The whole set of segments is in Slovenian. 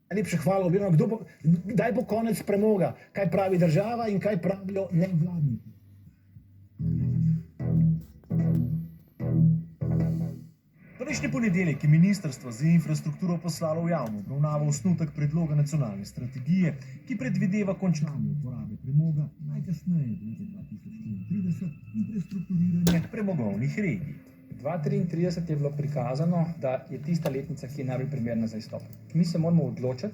Najlepša hvala obema. Kdaj bo konec premoga? Kaj pravi država in kaj pravijo nevladniki? Prejšnji ponedeljek je Ministrstvo za infrastrukturo poslalo v javno obravnavo osnutek predloga nacionalne strategije, ki predvideva končanje uporabe premoga najkasneje do leta 2034 in prestrukturiranje premogovnih regij. 2033 je bilo prikazano, da je tista letnica, ki je najbolj primerna za izstop. Mi se moramo odločiti,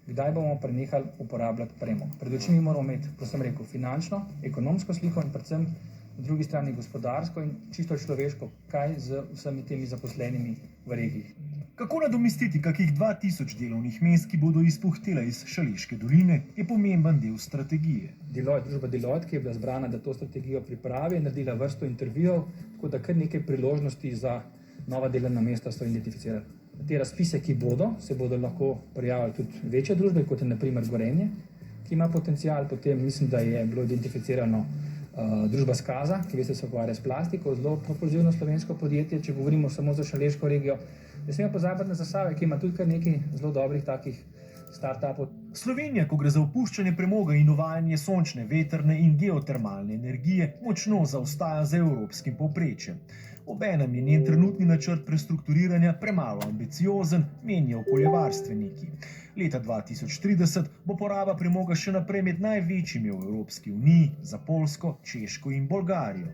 kdaj bomo prenehali uporabljati premog. Pred očmi moramo imeti, kot sem rekel, finančno, ekonomsko sliko in predvsem na drugi strani gospodarsko in čisto človeško, kaj z vsemi temi zaposlenimi v regiji. Kako nadomestiti kakih 2000 delovnih mest, ki bodo izpuhtela iz Šaleške doline, je pomemben del strategije. Družba Deloitte, ki je bila zbrana, da to strategijo pripravi, je naredila vrsto intervjujev, tako da kar nekaj priložnosti za nova delovna mesta so identificirali. Te razpise, ki se bodo lahko prijavili tudi večje družbe, kot je na primer Gorenje, ki ima potencial. Potem mislim, da je bilo identificirano družba Skaza, ki veste, se ukvarja s plastiko, zelo propulzivno slovensko podjetje, če govorimo samo za Šaleško regijo. Ne smemo pozabiti na Zasavje, ki ima tudi kar nekaj zelo dobrih takih startupov. Slovenija, ko gre za opuščanje premoga in uvajanje sončne, vetrne in geotermalne energije, močno zaostaja za evropskim povprečjem. Obenem je njen trenutni načrt prestrukturiranja premalo ambiciozen, menijo okoljevarstveniki. Leta 2030 bo poraba premoga še naprej med največjimi v Evropski uniji, za Poljsko, Češko in Bolgarijo.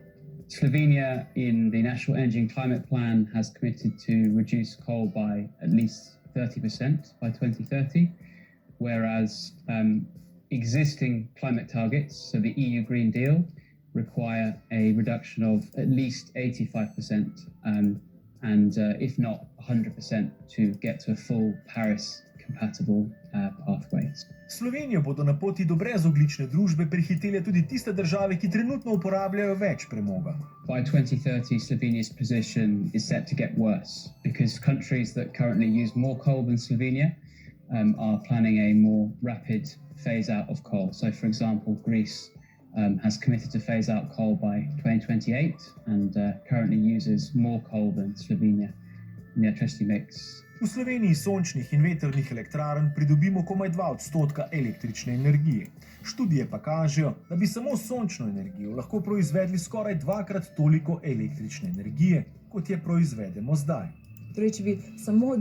Slovenia, in the National Energy and Climate Plan, has committed to reduce coal by at least 30% by 2030, whereas existing climate targets, so the EU Green Deal, require a reduction of at least 85% and if not 100% to get to a full Paris-compatible pathway. Slovenijo bodo na poti do brezoglične družbe prehitele tudi tiste države, ki trenutno uporabljajo več premoga. By 2030, Slovenia's position is set to get worse because countries that currently use more coal than Slovenia are planning a more rapid phase out of coal. So, for example, Greece has committed to phase out coal by 2028 and currently uses more coal than Slovenia in the electricity mix. V Sloveniji sončnih in vetrnih elektrarn pridobimo komaj 2% električne energije. Študije pa kažejo, da bi samo sončno energijo lahko proizvedli skoraj dvakrat toliko električne energije, kot je proizvedemo zdaj. Torej, če bi samo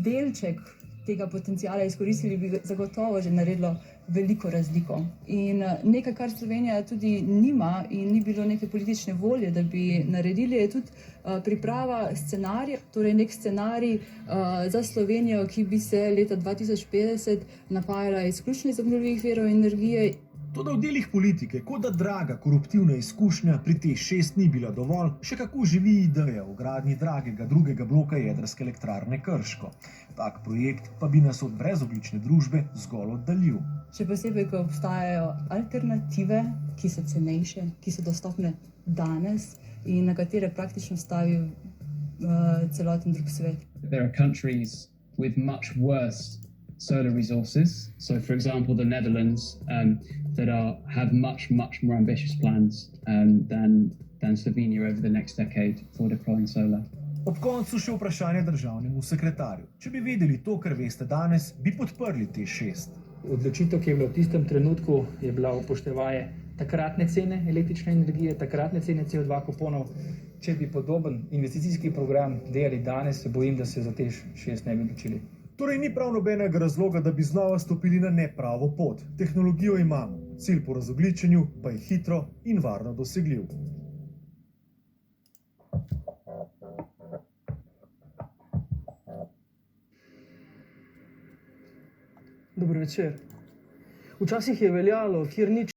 delček tega potencijala izkoristili, bi zagotovo že naredilo veliko razliko. In nekaj, kar Slovenija tudi nima in ni bilo neke politične volje, da bi naredili, je tudi priprava scenarija, torej nek scenarij za Slovenijo, ki bi se leta 2050 napajala izključno iz obnovljivih virov energije. Toda v delih politike, kot da draga koruptivna izkušnja pri TEŠ6 ni bila dovolj, še kako živi ideja o gradnji dragega drugega bloka jedrske elektrarne Krško. Tak projekt pa bi nas od brezoglične družbe zgolj oddaljil. Še posebej, ko obstajajo alternative, ki so cenejše, ki so dostopne danes in na katere praktično stavi celoten drug svet. There are countries with much worse solar resources. So, for example, the Netherlands that have much more ambitious plans than Slovenia over the next decade for deploying solar. Ob koncu še vprašanje državnemu sekretarju. Če bi vedeli to, kar veste danes, bi podprli TEŠ6. Odločitev, ki je bila v tistem trenutku, je bila upoštevaje takratne cene električne energije, takratne cene CO2 kuponov. Če bi podoben investicijski program delali danes, se bojim, da se za TEŠ6 ne bi odločili. Torej ni prav nobenega razloga, da bi znova stopili na nepravo pot. Tehnologijo imamo, cilj po razogljičenju pa je hitro in varno dosegljiv. Dober večer. Včasih je veljalo, kjer nič